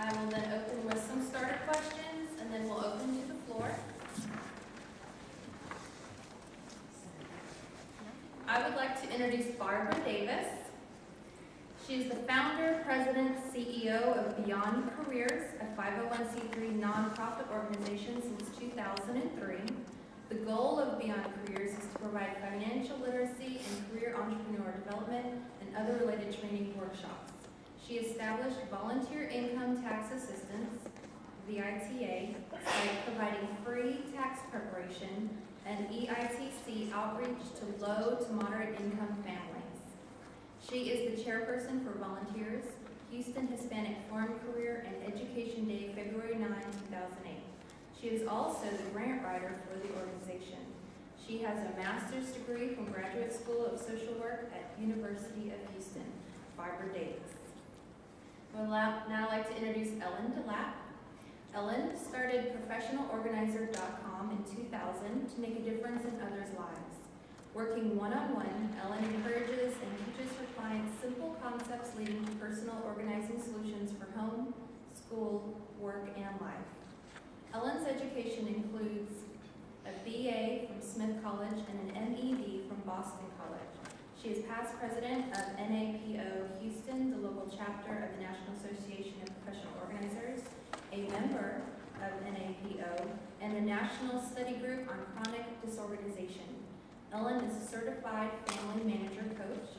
I will then open with some starter questions, and then we'll open to the floor. I would like to introduce Barbara Davis. She is the founder, president, CEO of Beyond Careers, a 501c3 nonprofit organization since 2003. The goal of Beyond Careers is to provide financial literacy and career entrepreneur development and other related training workshops. She established volunteer income tax assistance, VITA, by providing free tax preparation and EITC outreach to low to moderate income families. She is the chairperson for Volunteers, Houston Hispanic Forum Career and Education Day, February 9, 2008. She is also the grant writer for the organization. She has a master's degree from Graduate School of Social Work at University of Houston. Barbara Davis. I would now like to introduce Ellen Delap. Ellen started professionalorganizer.com in 2000 to make a difference in others' lives. Working one-on-one, Ellen encourages and teaches her clients simple concepts leading to personal organizing solutions for home, school, work, and life. Ellen's education includes a BA from Smith College and an MED from Boston College. She is past president of NAPO Houston, the local chapter of the National Association of Professional Organizers, a member of NAPO, and the National Study Group on Chronic Disorganization. Ellen is a certified family manager coach,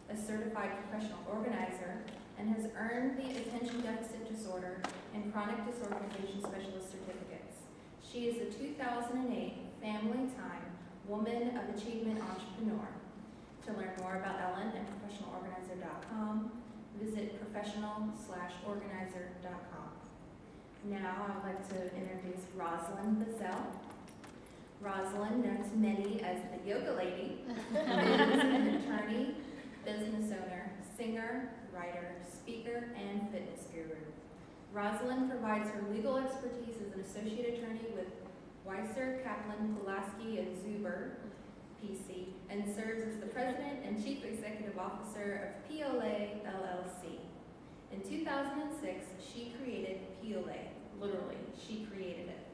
a certified professional organizer, and has earned the Attention Deficit Disorder and Chronic Disorganization Specialist certificates. She is a 2008 Family Time Woman of Achievement Entrepreneur. To learn more about Ellen and professionalorganizer.com, visit professional/organizer.com. Now I would like to introduce Roslyn Bazzelle. Roslyn, known to many as the Yoga Lady, is an attorney, business owner, singer, writer, speaker, and fitness guru. Roslyn provides her legal expertise as an associate attorney with Weiser, Kaplan, Pulaski, and Zuber, PC, and serves as the president and chief executive officer of PLA LLC. In 2006, she created PLA, literally, she created it,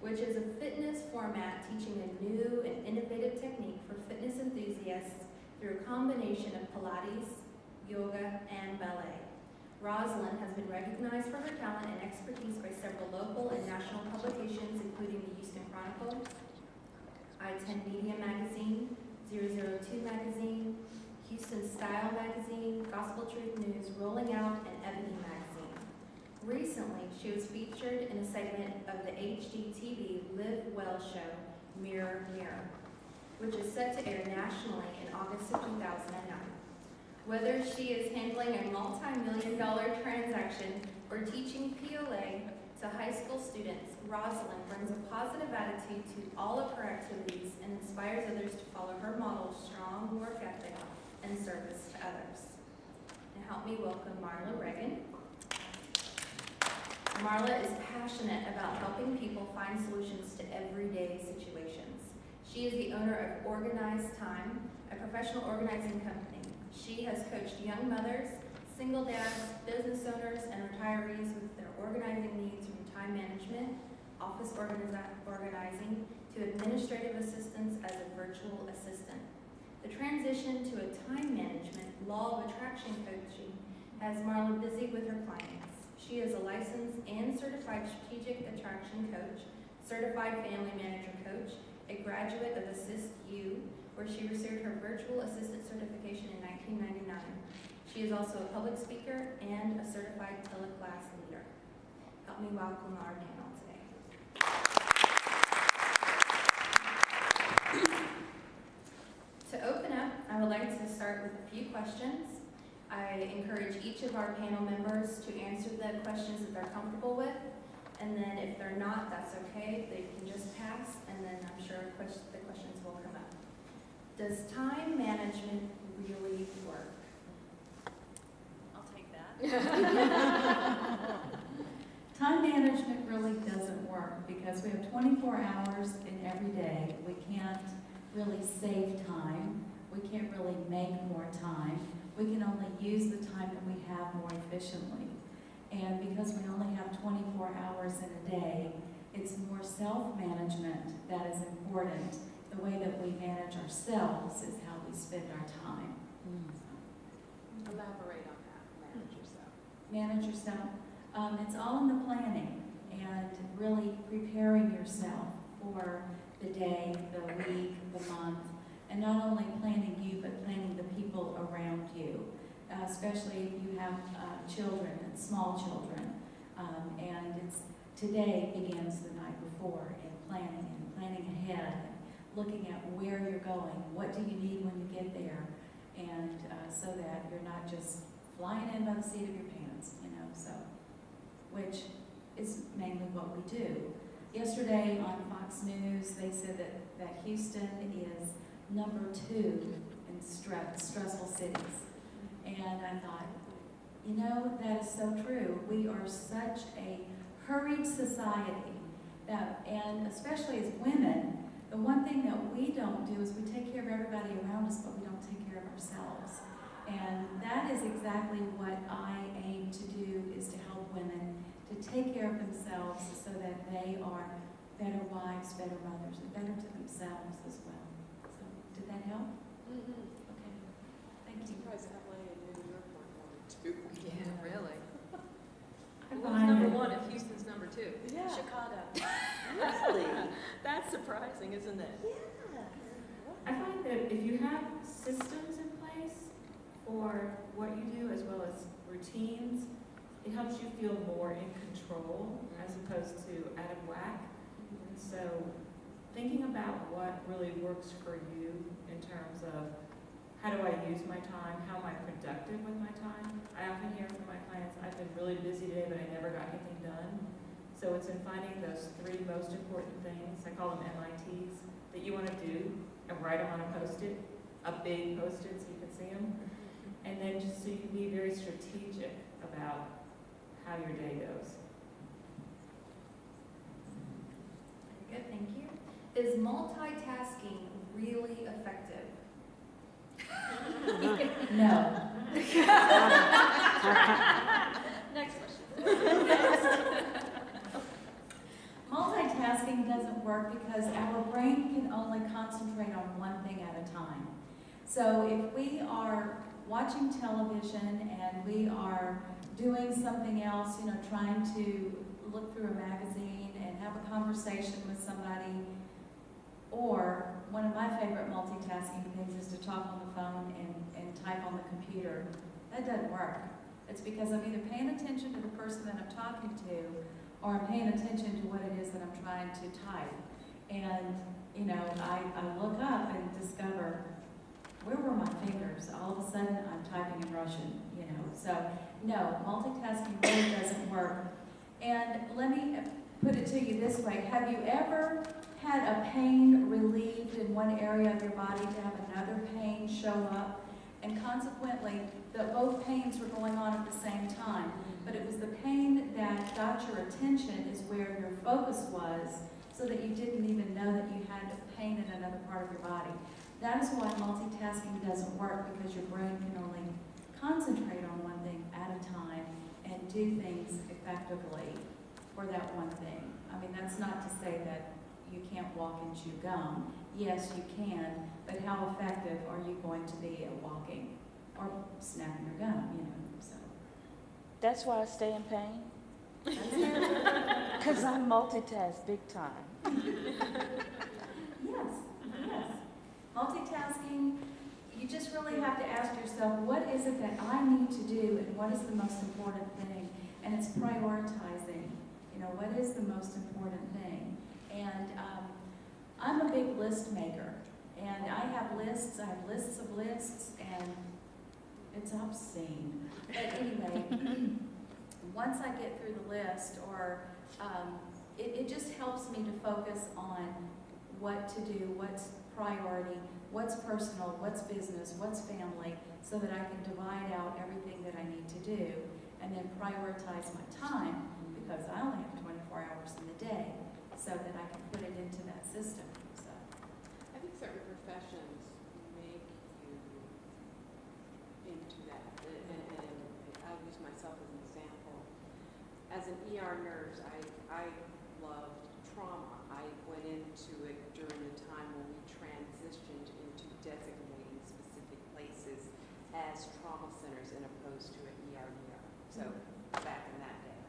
which is a fitness format teaching a new and innovative technique for fitness enthusiasts through a combination of Pilates, yoga, and ballet. Roslyn has been recognized for her talent and expertise by several local and national publications, including the Houston Chronicle, I-10 Media Magazine, 002 Magazine, Houston Style Magazine, Gospel Truth News, Rolling Out, and Ebony Magazine. Recently, she was featured in a segment of the HGTV Live Well show, Mirror, Mirror, which is set to air nationally in August of 2009. Whether she is handling a multi-million-dollar transaction or teaching PLA to high school students, Roslyn brings a positive attitude to all of her activities and inspires others to follow her model of strong work ethic and service to others. Now help me welcome Marla Regan. Marla is passionate about helping people find solutions to everyday situations. She is the owner of Organized Time, a professional organizing company. She has coached young mothers, single dads, business owners, and retirees with their organizing needs from time management, office organizing, to administrative assistance as a virtual assistant. The transition to a time management, law of attraction coaching has Marla busy with her clients. She is a licensed and certified strategic attraction coach, certified family manager coach, a graduate of Assist U, where she received her virtual assistant certification in 1999. She is also a public speaker and a certified teleclass leader. Help me welcome our panel today. To open up, I would like to start with a few questions. I encourage each of our panel members to answer the questions that they're comfortable with, and then if they're not, that's okay. They can just pass, and then I'm sure the questions will come up. Does time management really work? I'll take that. Time management really doesn't work because we have 24 hours in every day. We can't really save time. We can't really make more time. We can only use the time that we have more efficiently. And because we only have 24 hours in a day, it's more self-management that is important. The way that we manage ourselves is how we spend our time. Elaborate on that, manage yourself. Manage yourself. It's all in the planning and really preparing yourself for the day, the week, the month, and not only planning you, but planning the people around you, especially if you have children and small children. And today begins the night before in planning ahead, looking at where you're going, what do you need when you get there, and so that you're not just flying in by the seat of your pants, which is mainly what we do. Yesterday on Fox News, they said that Houston is number 2 in stressful cities. And I thought, that is so true. We are such a hurried society and especially as women, the one thing that we don't do is we take care of everybody around us, but we don't take care of ourselves. And that is exactly what I aim to do, is to help women to take care of themselves so that they are better wives, better mothers, and better to themselves as well. So, did that help? Okay. Thank I'm you. surprised LA and New York weren't one or two. Yeah, really. I Who's find number it- 1 if Houston's number 2? Yeah. Chicago. Really? That's surprising, isn't it? I find that if you have systems in place for what you do as well as routines, it helps you feel more in control as opposed to out of whack. And so thinking about what really works for you in terms of how do I use my time, how am I productive with my time. I often hear from my clients, I've been really busy today, but I never got anything done. So it's in finding those 3 most important things, I call them MITs, that you want to do, and write them on a Post-it, a big Post-it so you can see them. And then just so you can be very strategic about how your day goes. Very good, thank you. Is multitasking really effective? No. Next question. Multitasking doesn't work because our brain can only concentrate on one thing at a time. So if we are watching television and we are doing something else, trying to look through a magazine and have a conversation with somebody, or one of my favorite multitasking things is to talk on the phone and type on the computer, that doesn't work. It's because I'm either paying attention to the person that I'm talking to, or I'm paying attention to what it is that I'm trying to type. And, I look up and discover, where were my fingers? All of a sudden, I'm typing in Russian, So, no, multitasking really doesn't work. And let me put it to you this way. Have you ever had a pain relieved in one area of your body to have another pain show up? And consequently, both pains were going on at the same time. But it was the pain that got your attention is where your focus was, so that you didn't even know that you had pain in another part of your body. That is why multitasking doesn't work, because your brain can only concentrate on one thing at a time and do things effectively for that one thing. I mean, that's not to say that you can't walk and chew gum. Yes, you can, but how effective are you going to be at walking or snapping your gum, so. That's why I stay in pain. Because I multitask big time. Yes. Multitasking, you just really have to ask yourself, what is it that I need to do and what is the most important thing? And it's prioritizing, what is the most important thing? And I'm a big list maker, and I have lists of lists, and it's obscene. But anyway, once I get through the list, or it just helps me to focus on what to do, what's priority, what's personal, what's business, what's family, so that I can divide out everything that I need to do, and then prioritize my time, because I only have 24 hours in the day, so that I can put it into that system. So. I think certain professions make you into that. And I'll use myself as an example. as an ER nurse, I loved trauma. I went into it during the time when we transitioned into designating specific places as trauma centers in opposed to an ER. So back in that day.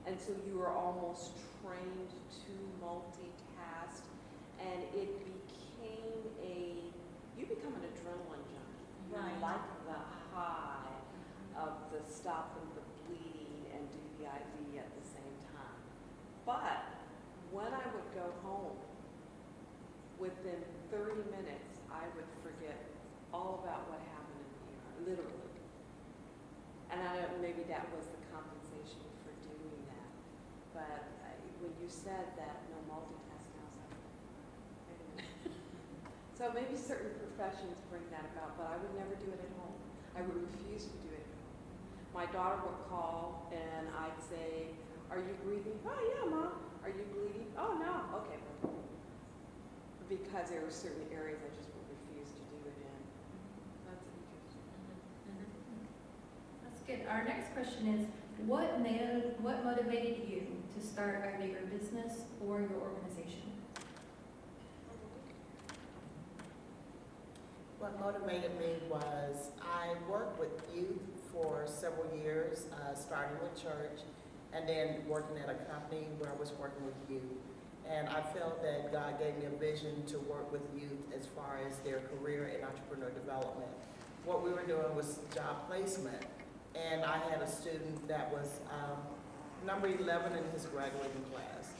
And so you were almost trained to multitask, and it became you become an adrenaline junkie. You Right. like the high of the stopping the bleeding and do the IV at the same time. But when I would go home, within 30 minutes, I would forget all about what happened in the ER, literally. And I don't, maybe that was the compensation for doing that. But when you said that no multitasking, I was like, wait a minute. So maybe certain professions bring that about, but I would never do it at home. I would refuse to do it at home. My daughter would call and I'd say, are you breathing? Oh yeah, Mom. Are you bleeding? Oh no. Okay. Because there were certain areas I just would refuse to do it in. That's interesting. That's good. Our next question is, what motivated you to start either your business or your organization? What motivated me was I worked with youth for several years, starting with church and then working at a company where I was working with youth. And I felt that God gave me a vision to work with youth as far as their career and entrepreneur development. What we were doing was job placement. And I had a student that was number 11 in his graduating class.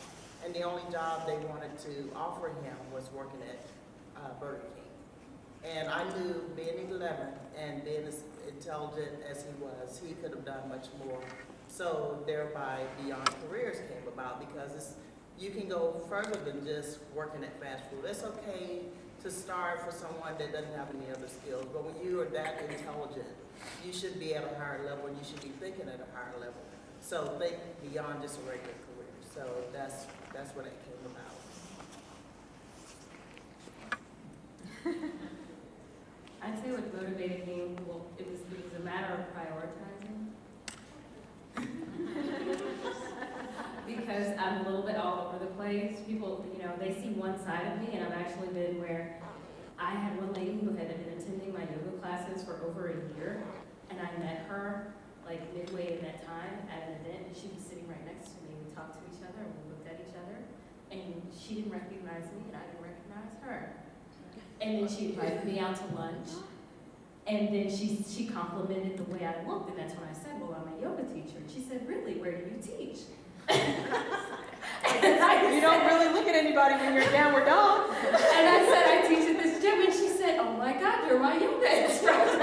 And the only job they wanted to offer him was working at Burger King. And I knew, being 11 and being as intelligent as he was, he could have done much more. So thereby, Beyond Careers came about, because you can go further than just working at fast food. It's okay to start for someone that doesn't have any other skills, but when you are that intelligent, you should be at a higher level, and you should be thinking at a higher level. So think beyond just a regular career. So that's where that came about. I'd say what motivated me, well, it was a matter of prioritizing. Because I'm a little bit all over the place. People, they see one side of me, and I've actually been where I had one lady who had been attending my yoga classes for over a year, and I met her like midway in that time at an event, and she was sitting right next to me. We talked to each other, and we looked at each other, and she didn't recognize me, and I didn't recognize her. And then she invited me out to lunch, and then she complimented the way I looked, and that's when I said, well, I'm a yoga teacher. And she said, really, where do you teach? You don't really look at anybody when you're downward dog. And I said, I teach at this gym, and she said, oh my God, you're my yoga instructor.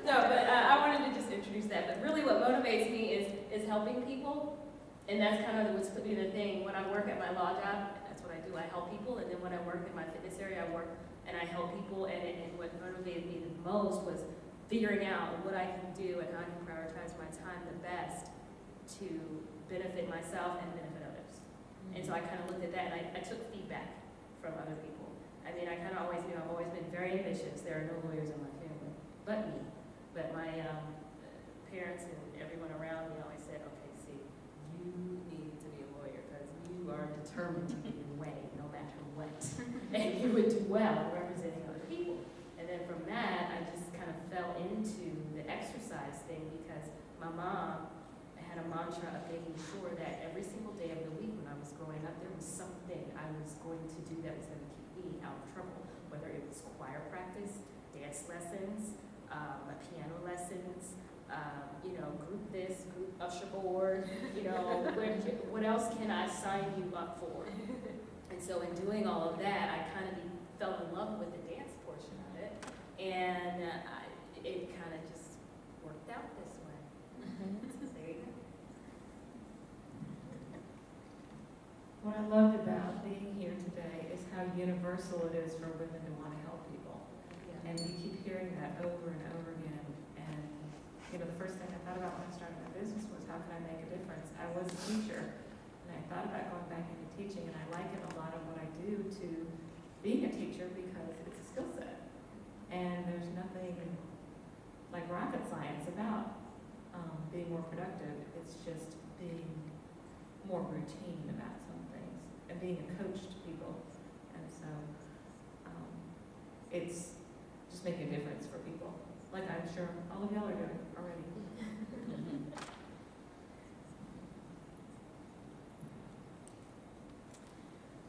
No, but I wanted to just introduce that. But really what motivates me is helping people, and that's kind of what's put me in the thing. When I work at my law job, that's what I do. I help people, and then when I work in my fitness area, I work and I help people, and what motivated me the most was figuring out what I can do and how I can prioritize my time the best to benefit myself and benefit others. And so I kind of looked at that, and I took feedback from other people. I mean, I kind of always knew I've always been very ambitious. There are no lawyers in my family, but me. But my parents and everyone around me always said, okay, see, you need to be a lawyer because you are determined to get your way no matter what. And you would do well representing other people. And then from that, I just kind of fell into the exercise thing because my mom had a mantra of making sure that every single day of the week when I was growing up, there was something I was going to do that was going to keep me out of trouble, whether it was choir practice, dance lessons, piano lessons, group this, group usher board, what else can I sign you up for? And so in doing all of that, I kind of fell in love with the dance portion of it, and it kind of just worked out this way. So there you go. What I loved about being here today is how universal it is for women to want to help people. Yeah. And we keep hearing that over and over again. And, the first thing I thought about when I started my business was how can I make a difference? I was a teacher, and I thought about going back into teaching, and I liken a lot of what I do to being a teacher because it's a skill set. And there's nothing like rocket science about being more productive. It's just being more routine about some things and being a coach to people. And so it's just making a difference for people, like I'm sure all of y'all are doing already.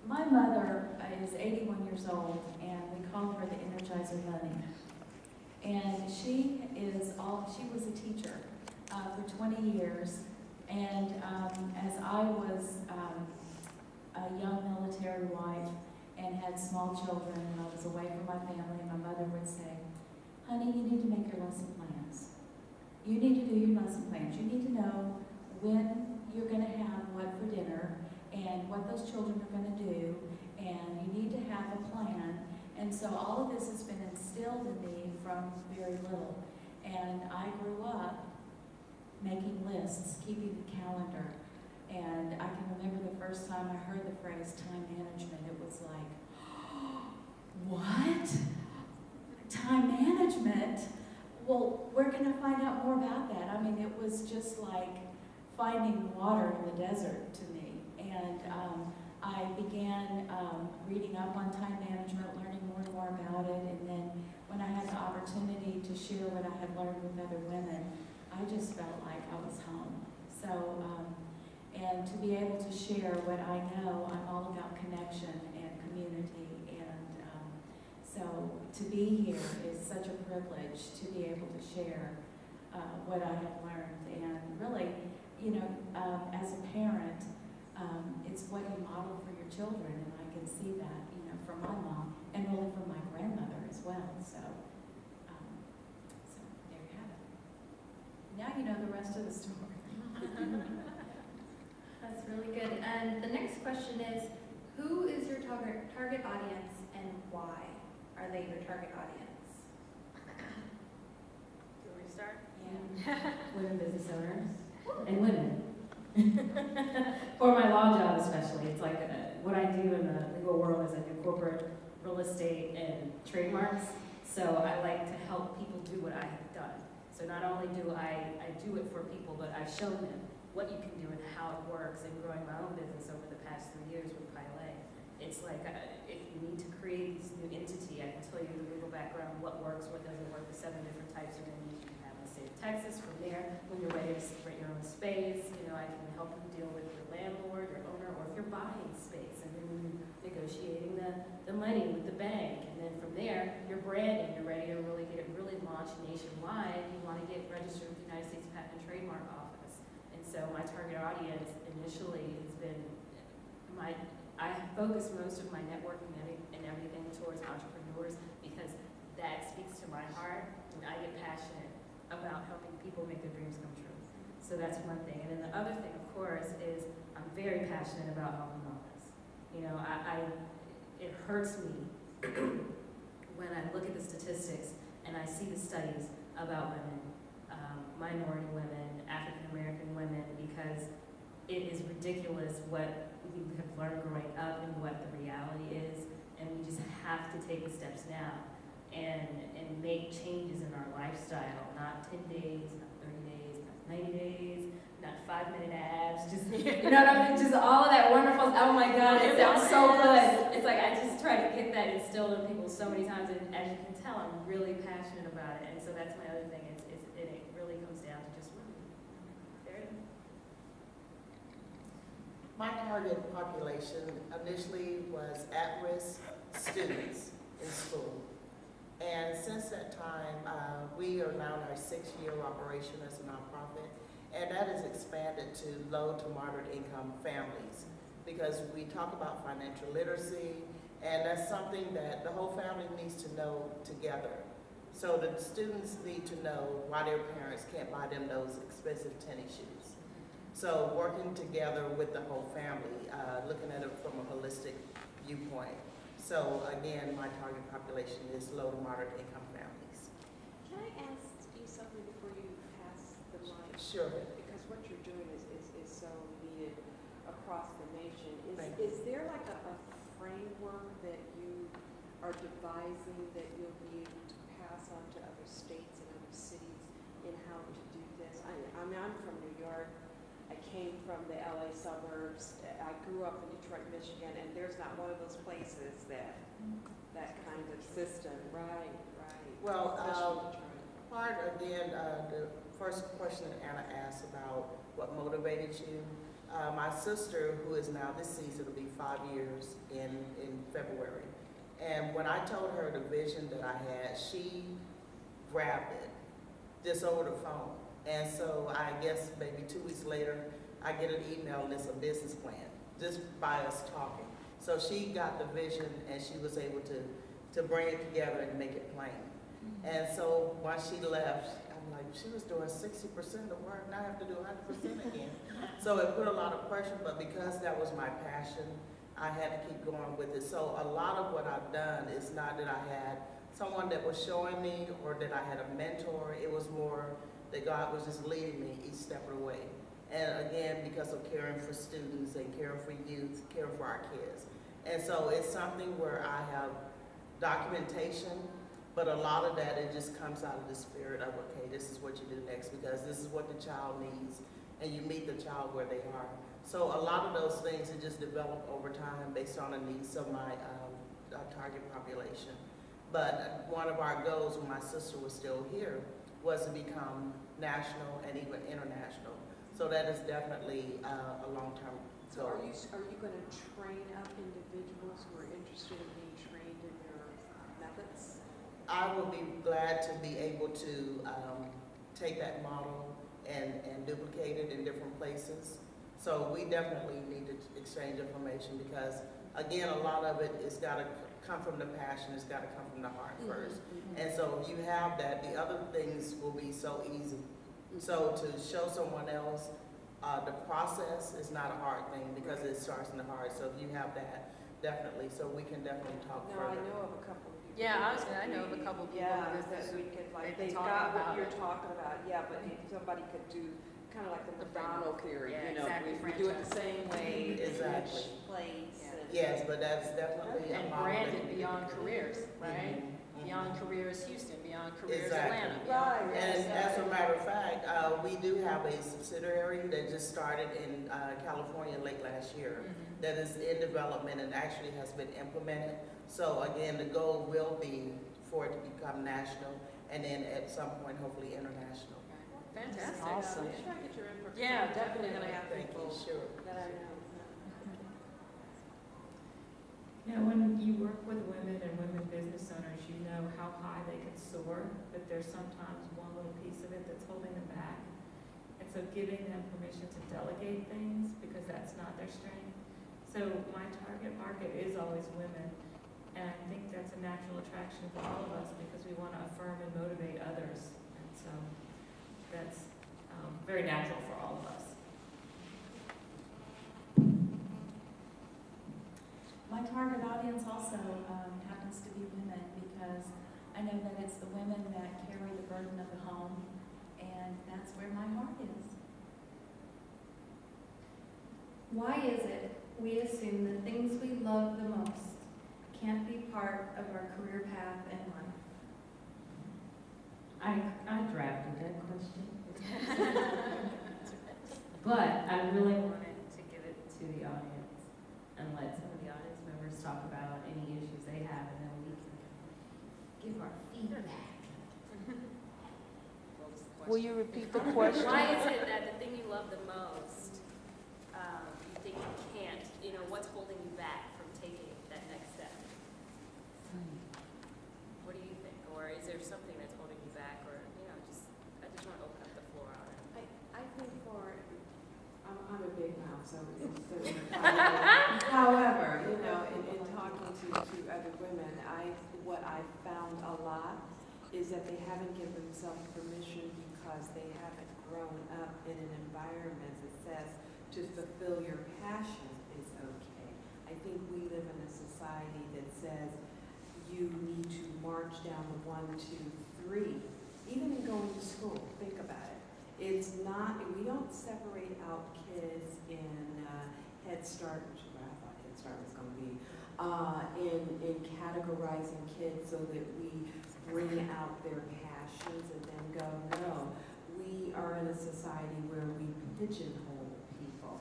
My mother is 81 years old, and we call her the Energizer Bunny. And she was a teacher for 20 years. And as I was a young military wife and had small children, and I was away from my family, my mother would say, honey, you need to make your lesson plans. You need to do your lesson plans. You need to know when you're going to have what for dinner and what those children are going to do, and you need to have a plan. And so all of this has been instilled in me from very little. And I grew up making lists, keeping the calendar. And I can remember the first time I heard the phrase time management, it was like, what? Time management? Well, where can I find out more about that? I mean, it was just like finding water in the desert to me. And I began reading up on time management, learning more and more about it. And then when I had the opportunity to share what I had learned with other women, I just felt like I was home. So, and to be able to share what I know, I'm all about connection and community. And so to be here is such a privilege to be able to share what I have learned. And really, you know, as a parent, it's what you model for your children, and I can see that, you know, from my mom and really from my grandmother as well. So, so there you have it. Now you know the rest of the story. That's really good. And the next question is, who is your target audience and why are they your target audience? Do we start? Yeah. Women business owners and women. For my law job especially, it's like what I do in the legal world is I do corporate real estate and trademarks. So I like to help people do what I have done. So not only do I do it for people, but I've shown them what you can do and how it works, and growing my own business over the past 3 years with Pilot. It's like if you need to create this new entity, I can tell you the legal background, what works, what doesn't work, the 7 different types, and then you can have the state of Texas from there. When you're ready to rent your own space, you know, I can help you deal with your landlord, your owner, or if you're buying space, and then you're negotiating the money with the bank. And then from there, you're branding, you're ready to really get it really launched nationwide. You want to get registered with the United States Patent and Trademark Office. And so my target audience initially has been I focus most of my networking and everything towards entrepreneurs because that speaks to my heart, and I get passionate about helping people make their dreams come true. So that's one thing. And then the other thing, of course, is I'm very passionate about health and wellness. You know, it hurts me when I look at the statistics and I see the studies about women, minority women, African American women, because it is ridiculous what we have learned growing up and what the reality is, and we just have to take the steps now and make changes in our lifestyle, not 10 days, not 30 days, not 90 days, not 5-minute abs, just, you know what I mean, just all of that wonderful, oh my God, it sounds so good. It's like I just try to get that instilled in people so many times, and as you can tell, I'm really passionate about it, and so that's my other thing, it really comes down to just women. There it is. My target population initially was at-risk students in school. And since that time, we are now in our 6th year of operation as a nonprofit, and that has expanded to low to moderate income families because we talk about financial literacy, and that's something that the whole family needs to know together. So the students need to know why their parents can't buy them those expensive tennis shoes. So working together with the whole family, looking at it from a holistic viewpoint. So again, my target population is low to moderate income families. Can I ask you something before you pass the mic? Sure. Because what you're doing is so needed across the nation. Thank Is there like a framework that you are devising that you'll be able to pass on to other states and other cities in how to do this? I'm up in Detroit, Michigan, and there's not one of those places that kind of system. Right. Well, Especially Detroit. part again, the first question that Anna asked about what motivated you. My sister, who is now deceased, it'll be 5 years in February. And when I told her the vision that I had, she grabbed it just over the phone. And so I guess maybe 2 weeks later, I get an email and it's a business plan, just by us talking. So she got the vision and she was able to bring it together and make it plain. And so once she left, I'm like, she was doing 60% of the work, now I have to do 100% again. So it put a lot of pressure, but because that was my passion, I had to keep going with it. So a lot of what I've done is not that I had someone that was showing me or that I had a mentor. It was more that God was just leading me each step of the way. And again, because of caring for students and caring for youth, caring for our kids. And so it's something where I have documentation, but a lot of that, it just comes out of the spirit of, okay, this is what you do next because this is what the child needs, and you meet the child where they are. So a lot of those things, it just develop over time based on the needs of my target population. But one of our goals when my sister was still here was to become national and even international. So that is definitely a long-term So goal. are you going to train up individuals who are interested in being trained in your methods? I will be glad to be able to take that model and duplicate it in different places. So we definitely need to exchange information because, again, a lot of it has got to come from the passion, it's got to come from the heart first. And so if you have that, the other things will be so easy. So to show someone else the process is not a hard thing because it starts in the heart. So if you have that, definitely, so we can definitely talk No, further. I know of a couple of people. Yeah, I know of a couple of people Yeah, because that we could, like, they've been they've talking got what about you're it. talking about, yeah, but if somebody could do kind of like the The McDonald theory, Yeah, you know, exactly, we do it the same way, Exactly. each place. Yeah. and- Yes, but that's definitely a And model that branded we can Beyond do. Careers, right? Mhm. Beyond Careers Houston, Beyond Careers Exactly. Atlanta. Right, And yes. as a matter of fact, we do have a subsidiary that just started in California late last year Mhm. that is in development and actually has been implemented. So again, the goal will be for it to become national and then at some point, hopefully international. Fantastic. Awesome. Let's try to get your input. Yeah, I'm definitely. gonna have Thank you, people sure. that I know. Now, when you work with women and women business owners, you know how high they can soar, but there's sometimes one little piece of it that's holding them back. And so giving them permission to delegate things, because that's not their strength. So my target market is always women, and I think that's a natural attraction for all of us because we want to affirm and motivate others. And so that's very natural for all of us. My target audience also happens to be women because I know that it's the women that carry the burden of the home, and that's where my heart is. Why is it we assume the things we love the most can't be part of our career path in life? I drafted that question. But I really wanted to give it to the audience and let some of the audience members talk about any issues they have, and then we can give our feedback. Will you repeat the question? Why is it that the thing you love the most, you think you can't, what's holding you back from taking that next step? What do you think? Or is there something that's holding you back, or, I just want to open up the floor on it. I think I'm a big mouth, so however, in talking to other women, what I found a lot is that they haven't given themselves permission because they haven't grown up in an environment that says to fulfill your passion is okay. I think we live in a society that says you need to march down the 1, 2, 3, even in going to school. Think about it. It's not, we don't separate out kids in Head Start, which is what I thought Head Start was going to be, in categorizing kids so that we bring out their passions and then go, no. We are in a society where we pigeonhole people.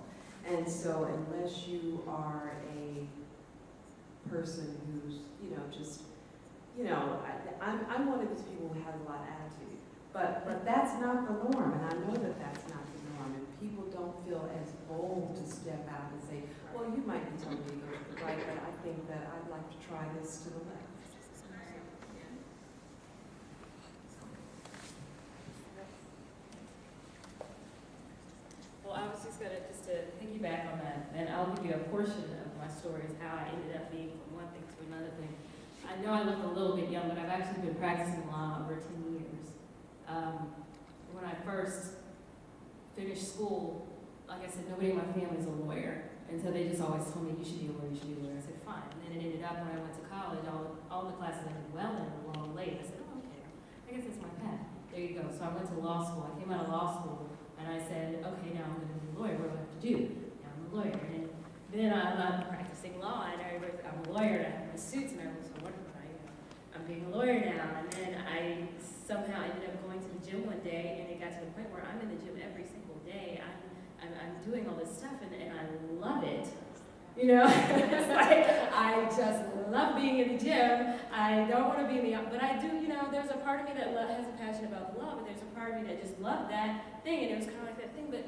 And so unless you are a person who's, just, I'm one of these people who has a lot of attitude. But that's not the norm, and I know that that's not the norm. And people don't feel as bold to step out and say, well, you might be telling me to go to the right, but I think that I'd like to try this to the left. Well, I was just to piggyback on that, and I'll give you a portion of my story is how I ended up being from one thing to another thing. I know I look a little bit young, but I've actually been practicing law over 10 years. When I first finished school, like I said, nobody in my family is a lawyer, and so they just always told me, you should be a lawyer, you should be a lawyer. I said, fine. And then it ended up when I went to college, all the classes I did well in were law late. I said, oh, okay, I guess that's my path. There you go. So I went to law school. I came out of law school, and I said, okay, now I'm going to be a lawyer. What do I have to do? Now I'm a lawyer. And then I'm practicing law, and I'm a lawyer, and I have my suits, and I was so wonderful. I'm being a lawyer now. And then I somehow ended up going to the gym one day, and it got to the point where I'm in the gym every single day. I'm doing all this stuff, and I love it. It's like, I just love being in the gym. I don't want to be in the, but I do, there's a part of me that has a passion about love, but there's a part of me that just loved that thing, and it was kind of like that thing, but,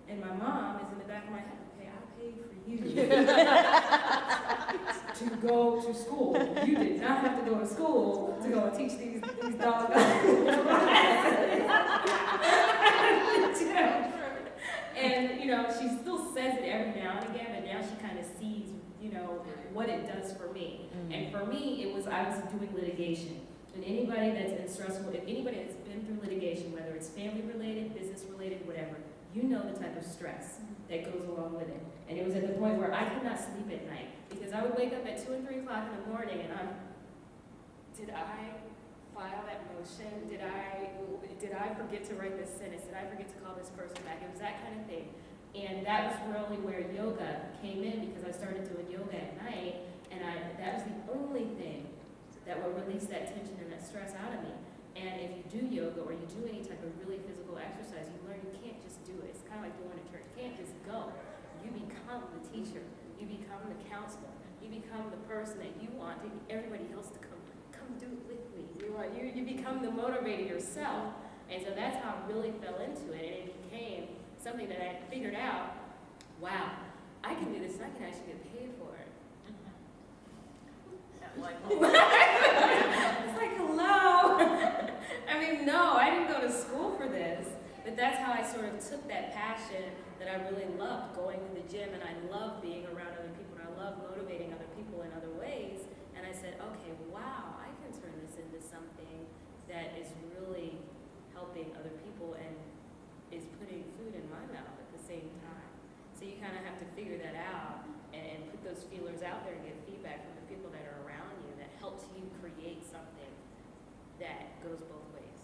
and my mom is in the back of my head, okay, I paid for you to go to school. You did not have to go to school to go and teach these dogs. And, she still says it every now and again, but now she kind of sees, what it does for me. Mm-hmm. And for me, I was doing litigation. And anybody that's in stressful, if anybody that's been through litigation, whether it's family related, business related, whatever, you know the type of stress that goes along with it. And it was at the point where I could not sleep at night because I would wake up at 2 and 3 o'clock in the morning and did I file that motion? Did I forget to write this sentence? Did I forget to call this person back? It was that kind of thing. And that was really where yoga came in because I started doing yoga at night, and that was the only thing that would release that tension and that stress out of me. And if you do yoga or you do any type of really physical exercise, you learn you can't just do it. It's kind of like going to church. You can't just go. You become the teacher. You become the counselor. You become the person that you want everybody else to come do it with me. You become the motivator yourself. And so that's how I really fell into it. And it became something that I figured out, wow, I can do this and I can actually get paid for it. It's like, hello. I mean, no, I didn't go to school for this. But that's how I sort of took that passion that I really loved, going to the gym, and I love being around other people, and I love motivating other people in other ways. And I said, okay, wow, I can turn this into something that is really helping other people and is putting food in my mouth at the same time. So you kind of have to figure that out and put those feelers out there and get feedback from the people that are around you that helps you create something that goes both ways.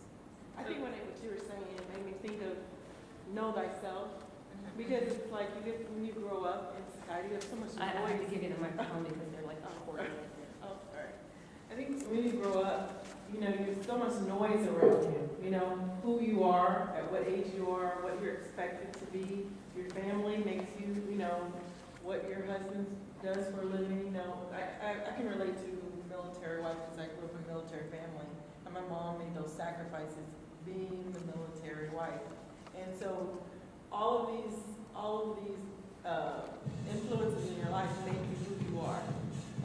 I think what you were saying made me think of know thyself, because it's like when you grow up in society, there's so much noise. I have to give you the microphone because they're like uncoordinated. Oh, sorry. I think when you grow up, there's so much noise around you. Who you are, at what age you are, what you're expected to be. Your family makes you, what your husband does for a living. I can relate to military wife because I grew up in a military family, and my mom made those sacrifices being the military wife. And so all of these influences in your life make you who you are.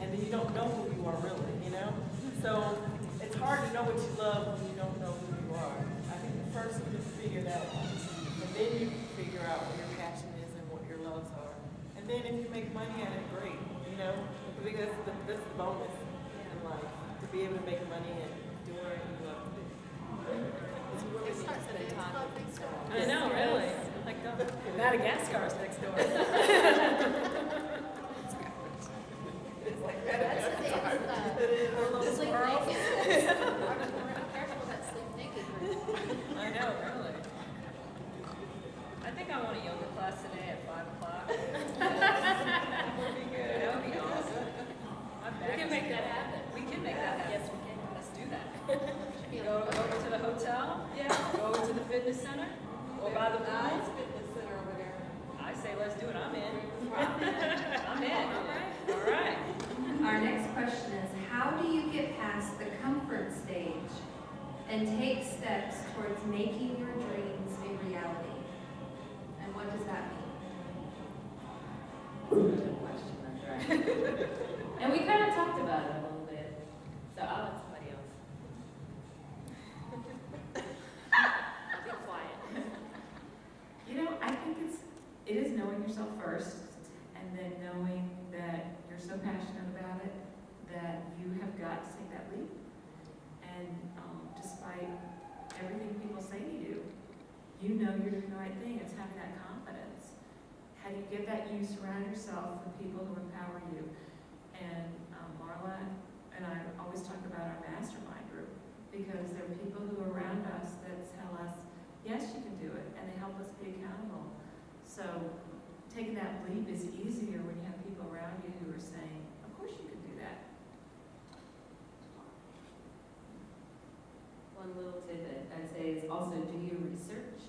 And then you don't know who you are really, So it's hard to know what you love when you don't know who you are. I think first you just figure that out. And then you figure out what your passion is and what your loves are. And then if you make money at it, great, Because that's the bonus in life, to be able to make money and do what you love to do. It starts at a time. I know, really. Like, Madagascar's next door. That's the thing with sleep naked. We're careful with that sleep naked group. I know, really. I think I want a yoga class today at 5 o'clock. That would be awesome. We can make that happen. We can make that happen. Yes, we can. Let's do that. Go over to the hotel. Yeah. Go over to the fitness center. Or by the pool. Fitness center over there. I say, let's do it, I'm in. I'm in. All right. Our next question is, how do you get past the comfort stage and take steps towards making your dreams a reality? And what does that mean? Good question, that's right. And we kind of talked about it a little bit, so I'll let somebody else. I'll be quiet. You know, I think it is knowing yourself first, and then knowing that you're so passionate about it that you have got to take that leap. And despite everything people say to you, you know you're doing the right thing. It's having that confidence. How do you get that? You surround yourself with people who empower you. And Marla and I always talk about our mastermind group, because there are people who are around us that tell us, yes, you can do it, and they help us be accountable. So taking that leap is easier when you have people around you who are saying, of course you can do that. One little tidbit I'd say is also do your research.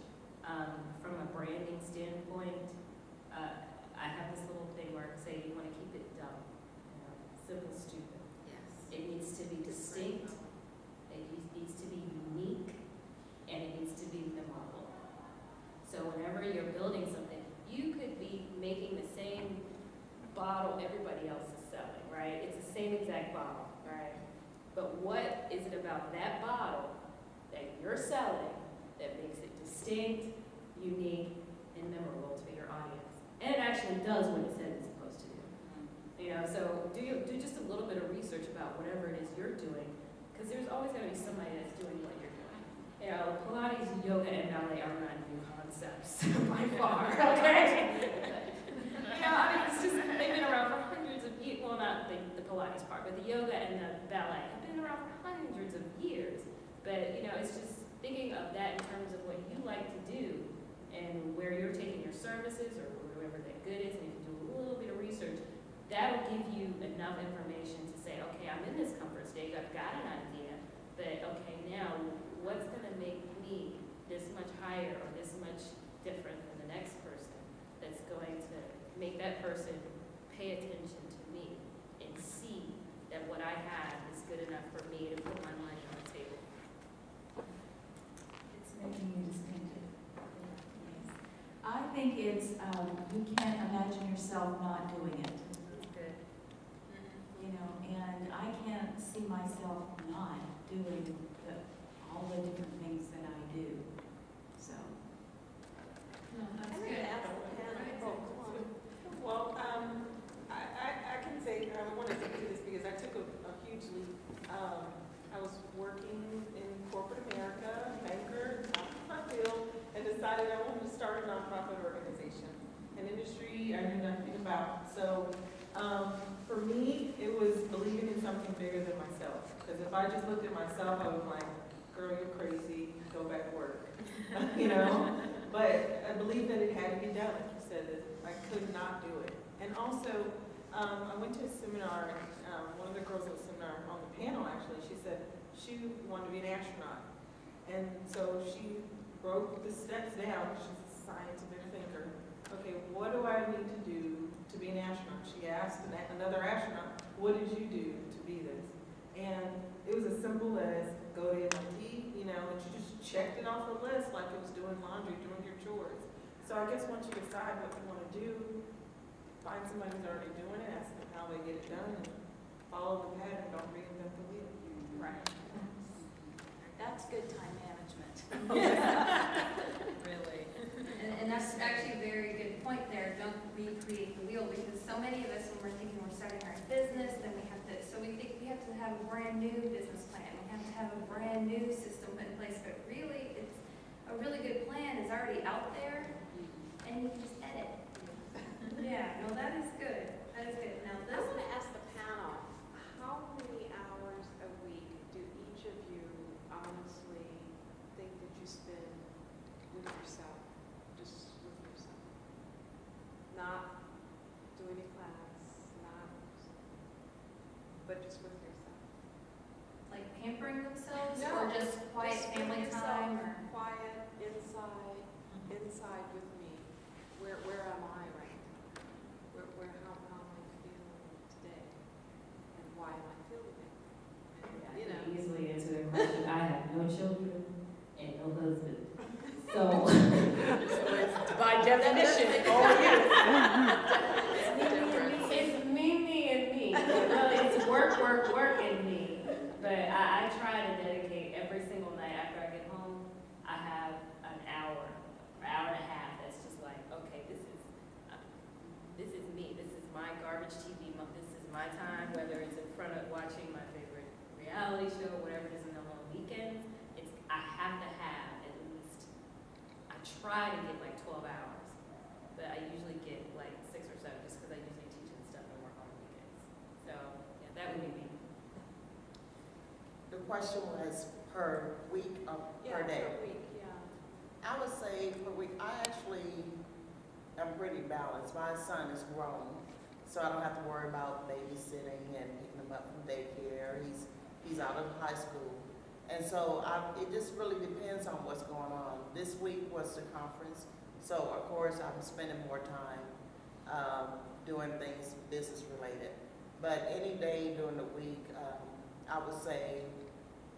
From a branding standpoint, I have this little thing where I say you want to keep it dumb, simple, stupid. Yes. It needs to be distinct, it needs to be unique, and it needs to be memorable. So whenever you're building something, you could be making the same bottle everybody else is selling, right? It's the same exact bottle, right? But what is it about that bottle that you're selling that makes it distinct, unique, and memorable to your audience? And it actually does what it says it's supposed to do. So do just a little bit of research about whatever it is you're doing, because there's always going to be somebody that's doing what you're doing. Pilates, yoga, and ballet are not new concepts by far, okay? It's just, they've been around for hundreds of years. Well, not the Pilates part, but the yoga and the ballet have been around for hundreds of years. But, it's just thinking of that in terms of what you like to do and where you're taking your services or wherever that good is, and you can do a little bit of research. That'll give you enough information to say, okay, I'm in this comfort stage, I've got an idea, but okay, now what's going to make me this much higher or this much different than the next person that's going to make that person pay attention to me and see that what I have is good enough for me to put my money on the table. It's making you distinctive. I think it's, you can't imagine yourself not doing it. And I can't see myself not doing all the different things that I do. So. No, that's I'm good. gonna ask Hannah. Oh, come on. Well, I can say, I want to speak to this because I took a huge leap. I was working in corporate America, banker, top of my field, and decided I wanted to start a nonprofit organization, an industry I knew nothing about. So for me, it was believing in something bigger than myself. Because if I just looked at myself, I was like, girl, you're crazy, go back to work. But I believed that it had to be done. Like you said, that I could not do it. And also, I went to a seminar, and one of the girls at the seminar on the panel, actually, she said she wanted to be an astronaut. And so she wrote the steps down. She's a scientific thinker. Okay, what do I need to do to be an astronaut? She asked another astronaut, what did you do to be this? And it was as simple as go to MIT, and she just checked it off the list like it was doing laundry, doing your chores. So I guess once you decide what you want to do, find somebody who's already doing it, ask them how they get it done, and follow the pattern, don't reinvent the wheel. Right. That's good time management. Really. And that's actually a very good point there. Don't recreate the wheel, because so many of us, when we're thinking we're starting our business, then we think we have to have a brand new business plan. We have to have a brand new system in place, but really, it's a really good plan is already out there, and you can just edit. Yeah, no, that is good. That is good. Now I this. want to ask the panel, how many hours a week do each of you honestly think that you spend with yourself, just with yourself? Not doing a class, but just with yourself. Like pampering themselves, No, or just quiet Just with family yourself, time, or quiet, inside with me, where am I right now? How am I feeling today? And why am I feeling it? I You know. can easily answer that question. I have no children and no husband. So, By definition, it's me, and me. Well, it's work, and me. But I try to dedicate every single night after I get home, I have an hour or hour and a half that's just like, okay, this is me. This is my garbage TV. This is my time, whether it's in front of watching my favorite reality show, whatever it is in the long weekends. I have to have at least, I try to get like 12 hours, but I usually get like 6 or 7 just because I usually teach and stuff and work on the weekends. So, yeah, that would be me. The question was per week or per day? Per week, yeah. I would say per week, I actually am pretty balanced. My son is grown, so I don't have to worry about babysitting and picking him up from daycare. He's out of high school. And so it just really depends on what's going on. This week was the conference, so of course I'm spending more time doing things business related. But any day during the week, I would say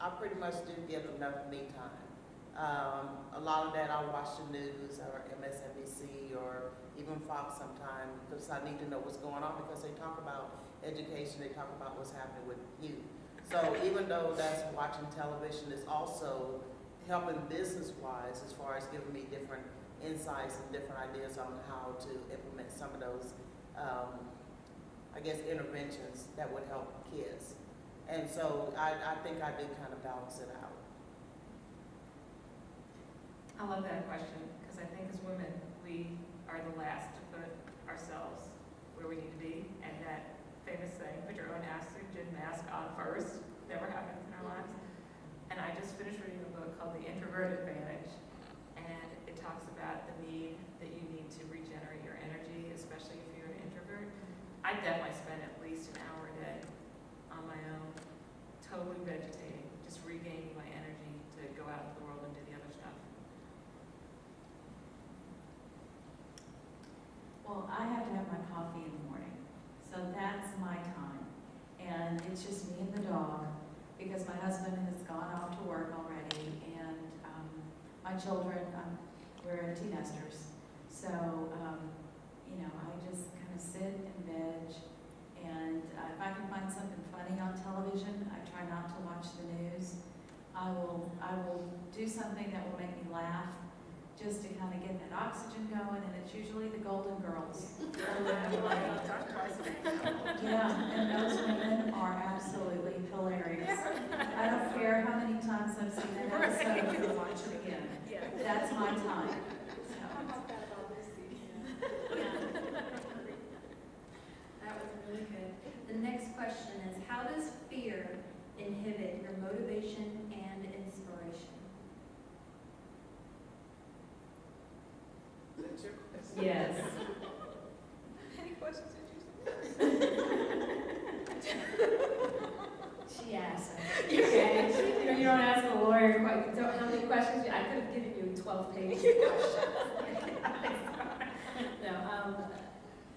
I pretty much do get enough me time. A lot of that I'll watch the news or MSNBC or even Fox sometime because I need to know what's going on because they talk about education, they talk about what's happening with youth. So even though that's watching television, it's also helping business-wise as far as giving me different insights and different ideas on how to implement some of those, I guess, interventions that would help kids. And so I think I do kind of balance it out. I love that question, because I think as women, we are the last to put ourselves where we need to be, and that famous saying, put your own oxygen mask on first, never happens in our lives. And I just finished reading a book called The Introvert Advantage, and it talks about the need that you need to regenerate your energy, especially if you're an introvert. I definitely spend at least an hour a day on my own, totally vegetating, just regaining my energy to go out into the world and do the other stuff. Well, I have to have my coffee in the morning, so that's my time. And it's just me and the dog, because my husband has gone off to work already, and my children, we're empty nesters. So, I just kind of sit and veg, and if I can find something funny on television, I try not to watch the news. I will do something that will make me laugh, just to kind of get that oxygen going, and it's usually the Golden Girls. Yeah, and those women are absolutely hilarious. I don't care how many times I've seen that episode, I'm going to watch it again. That's my time. How about that about Lucy? That was really good. The next question is, how does fear inhibit your motivation and inspiration? Yes. Any questions that She asked. Okay. You don't ask a lawyer how many questions. I could have given you 12 pages of questions. No,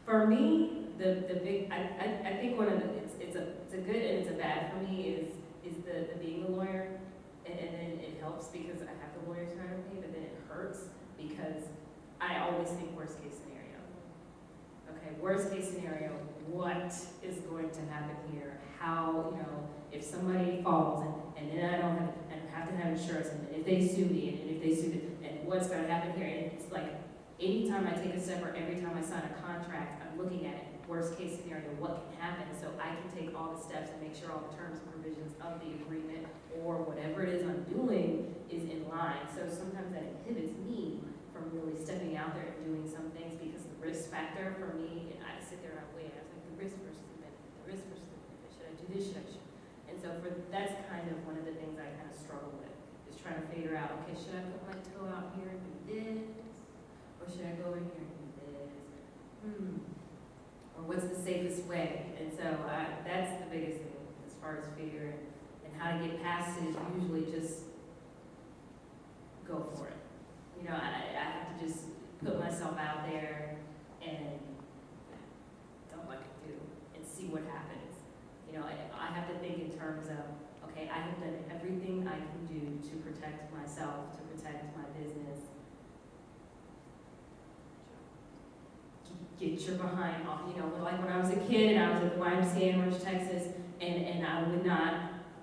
for me, the big, I think one of the, it's a good and it's a bad for me is the being a lawyer, and then it helps because I have the lawyers hiring me, but then it hurts because I always think worst case scenario. Okay, worst case scenario, what is going to happen here? How, if somebody falls and then I don't have to have insurance, and if they sue me, and if they sue me, and what's going to happen here? And it's like, anytime I take a step or every time I sign a contract, I'm looking at it, worst case scenario, what can happen? So I can take all the steps and make sure all the terms and provisions of the agreement or whatever it is I'm doing is in line. So sometimes that inhibits me from really stepping out there and doing some things because the risk factor for me, and I sit there and I weigh, I was like, the risk versus the benefit, the risk versus the benefit, should I do this, should I? And so that's kind of one of the things I kind of struggle with, is trying to figure out, okay, should I put my toe out here and do this? Or should I go over here and do this? Or what's the safest way? And so that's the biggest thing as far as fear and how to get past it is usually just go for it. I have to just put myself out there get your behind off, you know, like when I was a kid and I was at the YMCA in Orange, Texas, and I would not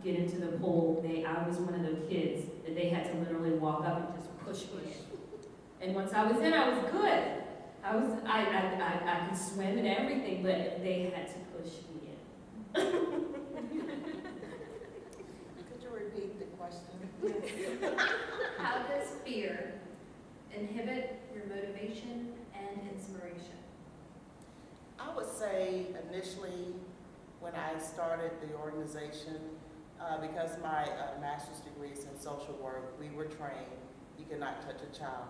get into the pool, I was one of those kids that they had to literally walk up and just push me in. And once I was in, I was good. I could swim and everything, but they had to push me in. Could you repeat the question? How does fear inhibit your motivation and inspiration? I would say initially, when I started the organization, because my master's degree is in social work, we were trained, you cannot touch a child.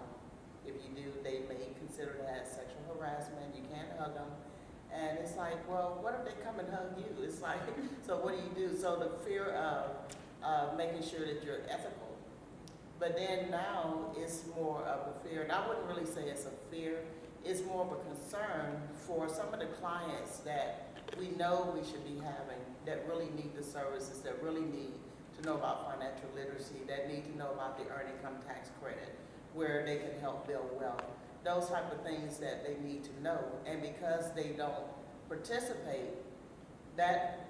If you do, they may consider that sexual harassment, you can't hug them. And it's like, well, what if they come and hug you? It's like, so what do? So the fear of making sure that you're ethical. But then now it's more of a fear, and I wouldn't really say it's a fear, it's more of a concern for some of the clients that we know we should be having, that really need the services, that really need to know about financial literacy, that need to know about the earned income tax credit, where they can help build wealth. Those type of things that they need to know. And because they don't participate, that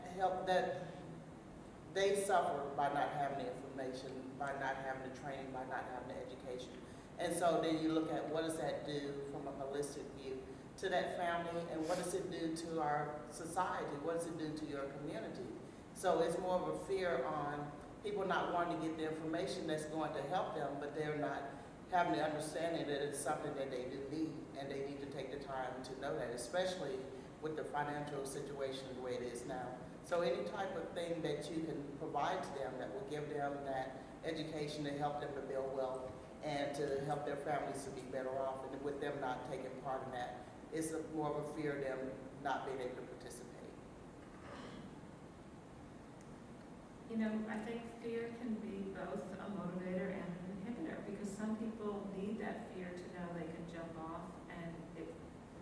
they suffer by not having the information, by not having the training, by not having the education. And so then you look at what does that do from a holistic view to that family, and what does it do to our society? What does it do to your community? So it's more of a fear on people not wanting to get the information that's going to help them, but they're not having the understanding that it's something that they do need, and they need to take the time to know that, especially with the financial situation the way it is now. So any type of thing that you can provide to them that will give them that education to help them to build wealth and to help their families to be better off, and with them not taking part in that, it's more of a fear of them not being able to participate. You know, I think fear can be both a motivator and an inhibitor, because some people need that fear to know they can jump off and it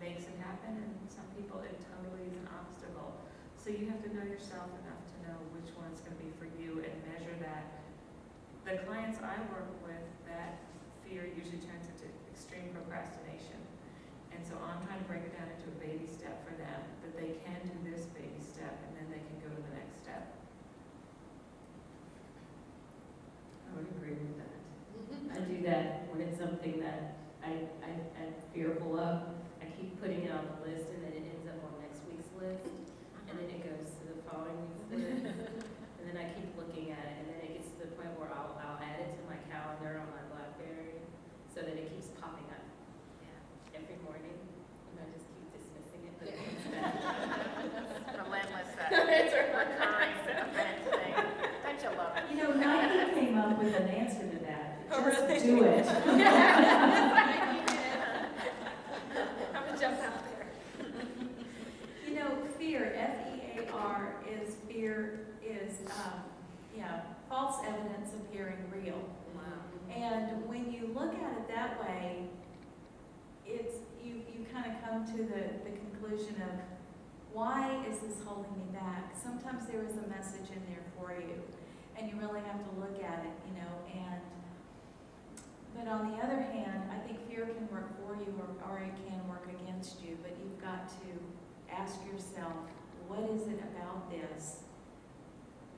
makes it happen, and some people it totally is an obstacle. So you have to know yourself enough to know which one's going to be for you and measure that. The clients I work with, that fear usually turns into extreme procrastination. And so I'm trying to break it down into a baby step for them, that they can do this baby step and then they can go to the next step. I would agree with that. I do that when it's something that I'm fearful of. I keep putting it on the list, and then it ends up on next week's list, and then it goes to the following week's list, and then I keep looking at it, and then it gets to the point where I'll add it to my calendar on my BlackBerry, so that it keeps popping up every morning, and I just keep dismissing it, but it comes back. Relentless, It's a recurring event thing. Don't you love it? You know, Nike came up with an answer to that. Oh, Just really? do it. I'm gonna jump out there. You know, fear, F-E-A-R, is fear is, false evidence appearing real. And when you look at it that way, it's you kind of come to the conclusion of, why is this holding me back? Sometimes there is a message in there for you, and you really have to look at it, you know. But on the other hand, I think fear can work for you or it can work against you, but you've got to ask yourself, what is it about this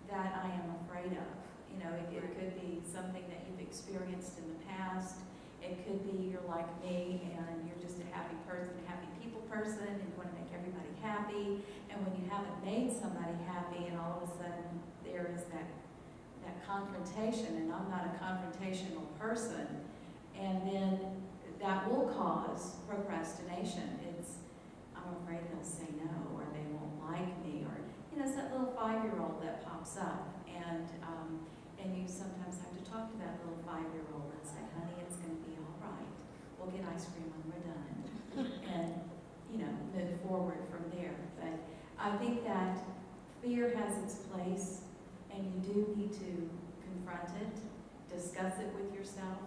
that I am afraid of? You know, it could be something that you've experienced in the past. It could be you're like me and you're just a happy person, a happy people person, and you want to make everybody happy. And when you haven't made somebody happy, and all of a sudden there is that confrontation, and I'm not a confrontational person, and then that will cause procrastination. I'm afraid they'll say no, or they won't like me, or it's that little 5-year-old that pops up, and you sometimes have to talk to that little 5-year-old and say, honey, it's going to be all right. We'll get ice cream when we're done, and move forward from there. But I think that fear has its place, and you do need to confront it, discuss it with yourself.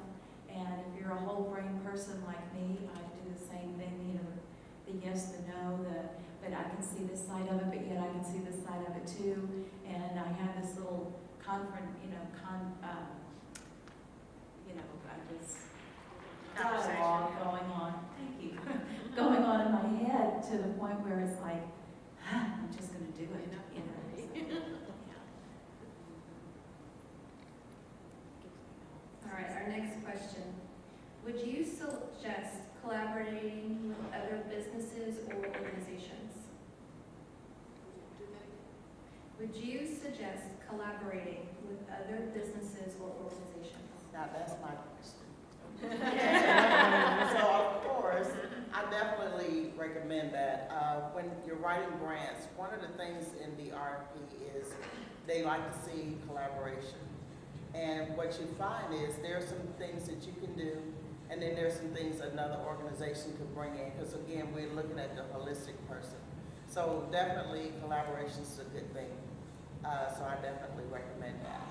And if you're a whole brain person like me, I do the same thing, the yes, the no, but I can see this side of it, but yet I can see this side of it too. And I have this little dialogue going on. Thank you. Going on in my head All right, our next question. Would you suggest collaborating with other businesses or organizations? Would you suggest collaborating with other businesses or organizations? Now, that's my question. So, of course, I definitely recommend that. When you're writing grants, one of the things in the RFP is they like to see collaboration. And what you find is there are some things that you can do, and then there's some things another organization could bring in, because again, we're looking at the holistic person. So definitely collaboration is a good thing. So I definitely recommend that.